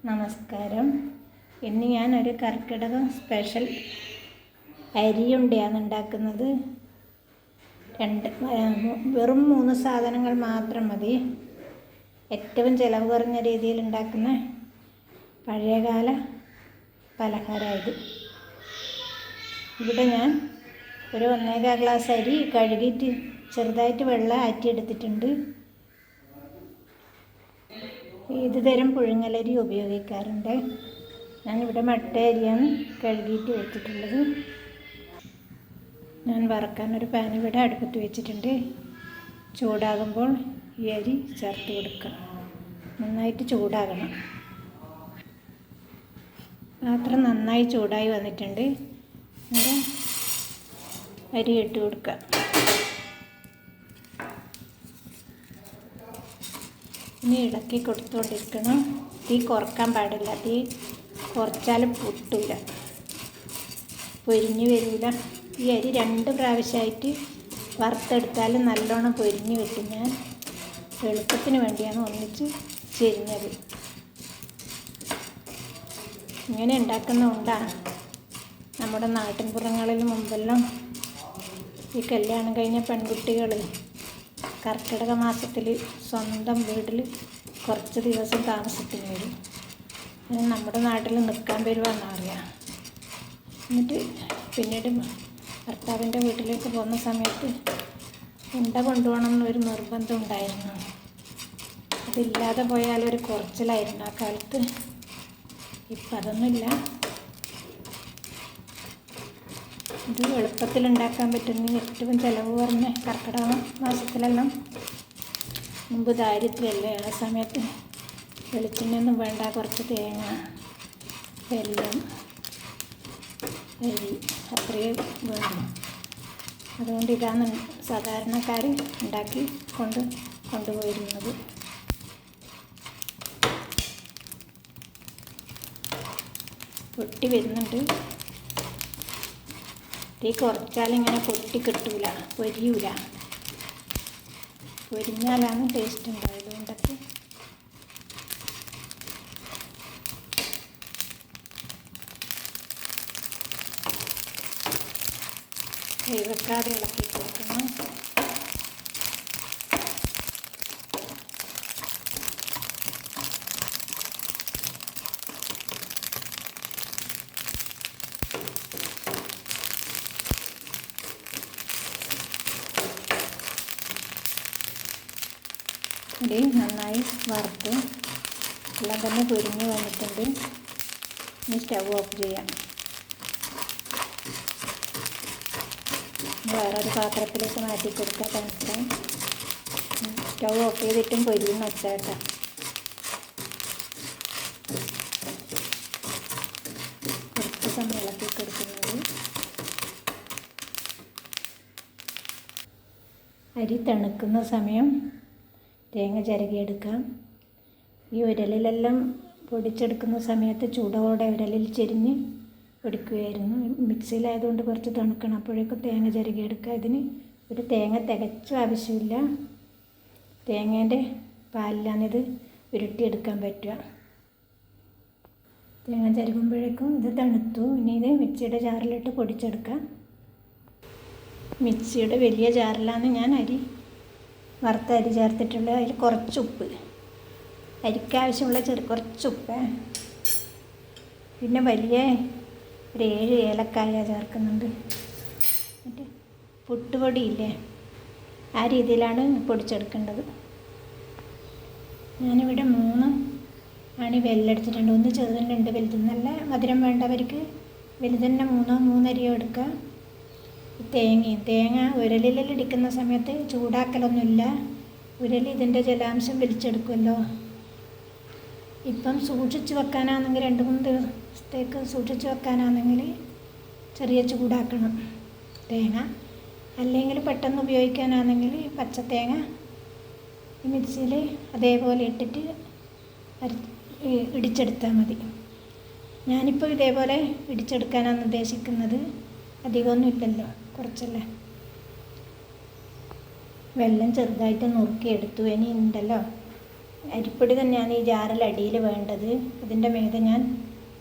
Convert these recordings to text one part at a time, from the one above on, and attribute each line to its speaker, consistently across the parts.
Speaker 1: നമസ്കാരം. ഇന്ന് ഞാനൊരു കർക്കിടകം സ്പെഷ്യൽ അരിയുണ്ടയാണ് ഉണ്ടാക്കുന്നത്. വെറും 3 സാധനങ്ങൾ മാത്രം മതി. ഏറ്റവും ചിലവ് കുറഞ്ഞ രീതിയിൽ ഉണ്ടാക്കുന്ന പഴയകാല പലഹാരമായത്. ഇവിടെ ഞാൻ ഒരു 1.25 ഗ്ലാസ് അരി കഴുകിയിട്ട് ചെറുതായിട്ട് വെള്ളം ആറ്റിയെടുത്തിട്ടുണ്ട്. ഏത് തരം പുഴുങ്ങലരി ഉപയോഗിക്കാറുണ്ട്. ഞാനിവിടെ മട്ട അരിയാണ് കഴുകിയിട്ട് വെച്ചിട്ടുള്ളത്. ഞാൻ വറക്കാൻ ഒരു പാൻ ഇവിടെ അടുപ്പത്ത് വെച്ചിട്ടുണ്ട്. ചൂടാകുമ്പോൾ ഈ അരി ചേർത്ത് കൊടുക്കുക. നന്നായിട്ട് ചൂടാകണം. പാത്രം നന്നായി ചൂടായി വന്നിട്ടുണ്ട്. ഇവിടെ അരി ഇട്ട് കൊടുക്കുക. ഇനി ഇളക്കി കൊടുത്തുകൊണ്ടിരിക്കണം. തീ കുറക്കാൻ പാടില്ല. തീ കുറച്ചാൽ പൊട്ടില്ല, പൊരിഞ്ഞ് വരില്ല. ഈ അരി 2 പ്രാവശ്യമായിട്ട് വറുത്തെടുത്താൽ നല്ലോണം പൊരിഞ്ഞ് കിട്ടും. ഞാൻ എളുപ്പത്തിന് വേണ്ടിയാണ് ഒന്നിച്ച് ചെരിഞ്ഞത്. ഇങ്ങനെ ഉണ്ടാക്കുന്ന ഉണ്ടാണ് നമ്മുടെ നാട്ടിൻപുറങ്ങളിൽ മുമ്പെല്ലാം ഈ കല്യാണം കഴിഞ്ഞ പെൺകുട്ടികൾ കർക്കിടക മാസത്തിൽ സ്വന്തം വീട്ടിൽ കുറച്ച് ദിവസം താമസത്തിന് വരും. നമ്മുടെ നാട്ടിൽ നിൽക്കാൻ വരുവാന്ന് അറിയാം. എന്നിട്ട് പിന്നീട് ഭർത്താവിൻ്റെ വീട്ടിലേക്ക് പോകുന്ന സമയത്ത് ഉണ്ട കൊണ്ടുപോകണം എന്നൊരു നിർബന്ധം ഉണ്ടായിരുന്നു. അതില്ലാതെ പോയാലൊരു കുറച്ചിലായിരുന്നു ആ കാലത്ത്. ഇപ്പം അതൊന്നുമില്ല. ഇത് എളുപ്പത്തിൽ ഉണ്ടാക്കാൻ പറ്റുന്ന ഏറ്റവും ചിലവ് കുറഞ്ഞ കർക്കിടക മാസത്തിലെല്ലാം മുമ്പ് ദാരിദ്ര്യമല്ലേ, ആ സമയത്ത് വെളിച്ചെണ്ണയൊന്നും വേണ്ട. കുറച്ച് തേങ്ങ, വെല്ലം, അരി അത്രയും വേണം. അതുകൊണ്ട് ഇതാണ് സാധാരണക്കാർ ഉണ്ടാക്കി കൊണ്ടുപോയിരുന്നത്. പൊട്ടി വരുന്നുണ്ട്. തീ കുറച്ചാലിങ്ങനെ പൊട്ടി കിട്ടൂല, പൊരിയൂല. പൊരിഞ്ഞാലാണ് ടേസ്റ്റ് ഉണ്ടായത്. കൊണ്ടൊക്കെ കൈവെക്കാതെ ഇളക്കി കൊടുക്കണം. ഇത് നന്നായി വറുത്ത് എല്ലാം തന്നെ പൊരിഞ്ഞ് വന്നിട്ടുണ്ട്. ഇനി സ്റ്റവ് ഓഫ് ചെയ്യാം. വേറൊരു പാത്രത്തിലേക്ക് മാറ്റി കൊടുക്കുക. തണുക്കാൻ സ്റ്റവ് ഓഫ് ചെയ്തിട്ടും പൊരിയും വെച്ചേട്ടാ. കുറച്ച് സമയം ഇളക്കി കൊടുക്കുന്നത്. അരി തണുക്കുന്ന സമയം തേങ്ങ ചിരകിയെടുക്കാം. ഈ ഉരലിലെല്ലാം പൊടിച്ചെടുക്കുന്ന സമയത്ത് ചൂടോടെ ഉരലിൽ ചെരിഞ്ഞ് പൊടിക്കുകയായിരുന്നു. മിക്സിയിലായതുകൊണ്ട് കുറച്ച് തണുക്കണം. അപ്പോഴേക്കും തേങ്ങ ചിരകിയെടുക്കുക. ഇതിന് ഒരു തേങ്ങ തികച്ചും ആവശ്യമില്ല. തേങ്ങേൻ്റെ പാലിലാണിത് ഉരുട്ടിയെടുക്കാൻ പറ്റുക. തേങ്ങ ചിരകുമ്പോഴേക്കും ഇത് തണുത്തു. ഇനി ഇത് മിക്സിയുടെ ജാറിലിട്ട് പൊടിച്ചെടുക്കാം. മിക്സിയുടെ വലിയ ജാറിലാണ് ഞാൻ വറുത്ത അരി ചേർത്തിട്ടുള്ളത്. അതിൽ കുറച്ച് ഉപ്പ്, അരിക്കാവശ്യമുള്ള കുറച്ച് ഉപ്പ്, പിന്നെ വലിയ ഒരു 7 ഏലക്കായ ചേർക്കുന്നുണ്ട്. എന്നിട്ട് പുട്ടുപൊടിയില്ലേ, ആ രീതിയിലാണ് പൊടിച്ചെടുക്കേണ്ടത്. ഞാനിവിടെ 3 അണി വെല്ലെടുത്തിട്ടുണ്ട്. 1 ചെറുതുണ്ട്, വലുത്. നല്ല മധുരം വേണ്ടവർക്ക് വലുതന്നെ 3 അരിയോ എടുക്കുക. തേങ്ങ ഉരലിലെല്ലാം ഇടിക്കുന്ന സമയത്ത് ചൂടാക്കലൊന്നുമില്ല. ഉരൽ ഇതിൻ്റെ ജലാംശം വലിച്ചെടുക്കുമല്ലോ. ഇപ്പം സൂക്ഷിച്ച് വെക്കാനാണെങ്കിൽ 2-3 ദിവസത്തേക്ക് സൂക്ഷിച്ച് വെക്കാനാണെങ്കിൽ ചെറിയ ചൂടാക്കണം തേങ്ങ. അല്ലെങ്കിൽ പെട്ടെന്ന് ഉപയോഗിക്കാനാണെങ്കിൽ പച്ചത്തേങ്ങ മിക്സിയിൽ അതേപോലെ ഇട്ടിട്ട് ഇടിച്ചെടുത്താൽ മതി. ഞാനിപ്പോൾ ഇതേപോലെ ഇടിച്ചെടുക്കാനാണ് ഉദ്ദേശിക്കുന്നത്. അധികമൊന്നും ഇല്ലല്ലോ, കുറച്ചല്ലേ. വെള്ളം ചെറുതായിട്ട് നുറുക്കിയെടുത്തു. ഇനി ഉണ്ടല്ലോ അരിപ്പൊടി തന്നെയാണ് ഈ ജാറിൽ അടിയിൽ വേണ്ടത്. ഇതിൻ്റെ മീതെ ഞാൻ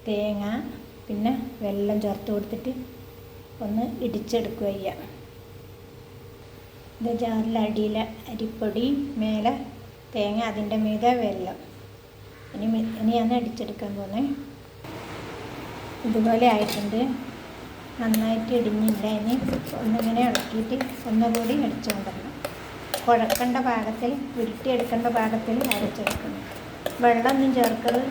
Speaker 1: തേങ്ങ പിന്നെ വെള്ളം ചേർത്ത് കൊടുത്തിട്ട് ഒന്ന് ഇടിച്ചെടുക്കുക ചെയ്യാം. ഇത് ജാറിൽ അടിയിൽ അരിപ്പൊടി, മേലെ തേങ്ങ, അതിൻ്റെ മീതെ വെള്ളം. ഇനിയാണ് അടിച്ചെടുക്കാൻ പോകുന്നത്. ഇതുപോലെ ആയിട്ടുണ്ട്. നന്നായിട്ട് ഇടിഞ്ഞില്ല. ഇനി ഒന്നിങ്ങനെ ഇളക്കിയിട്ട് ഒന്നുകൂടി അടിച്ചുകൊണ്ടിരണം. കുഴക്കേണ്ട പാകത്തിൽ, ഉരുട്ടിയെടുക്കേണ്ട പാകത്തിൽ അരച്ചെടുക്കണം. വെള്ളമൊന്നും ചേർക്കരുത്.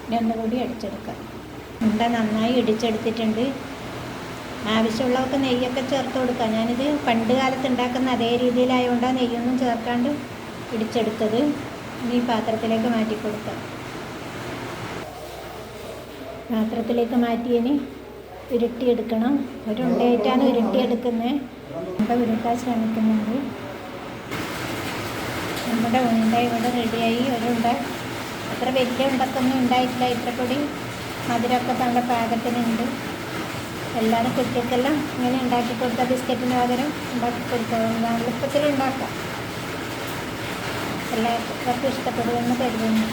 Speaker 1: ഇനി ഒന്നുകൂടി അടിച്ചെടുക്കാം. ഉണ്ട നന്നായി ഇടിച്ചെടുത്തിട്ടുണ്ട്. ആവശ്യമുള്ളവർക്ക് നെയ്യൊക്കെ ചേർത്ത് കൊടുക്കാം. ഞാനിത് പണ്ട് കാലത്ത് ഉണ്ടാക്കുന്ന അതേ രീതിയിലായതുകൊണ്ടാണ് നെയ്യൊന്നും ചേർക്കാണ്ട് ഇടിച്ചെടുത്തത്. ഇനി പാത്രത്തിലേക്ക് മാറ്റി കൊടുക്കാം. പാത്രത്തിലേക്ക് മാറ്റിയതിന് ഉരുട്ടിയെടുക്കണം. ഒരു ഉണ്ടയായിട്ടാണ് ഉരുട്ടിയെടുക്കുന്നത്. ഉണ്ട ഉരുട്ടാൻ ശ്രമിക്കുന്നുണ്ട്. നമ്മുടെ ഉണ്ട ഇവിടെ റെഡിയായി. ഒരുണ്ട അത്ര വലിയ ഉണ്ടക്കൊന്നും ഉണ്ടായിട്ടില്ല. ഇത്രപ്പൊടി മധുരമൊക്കെ നല്ല പാകത്തിനുണ്ട്. എല്ലാവരും കുട്ടികൾക്കെല്ലാം ഇങ്ങനെ ഉണ്ടാക്കി കൊടുക്കുക. ബിസ്ക്കറ്റിന് പകരം ഉണ്ടാക്കി കൊടുക്കുക. എളുപ്പത്തിൽ ഉണ്ടാക്കാം. എല്ലാവർക്കും ഇഷ്ടപ്പെടുമെന്ന് കരുതുന്നു.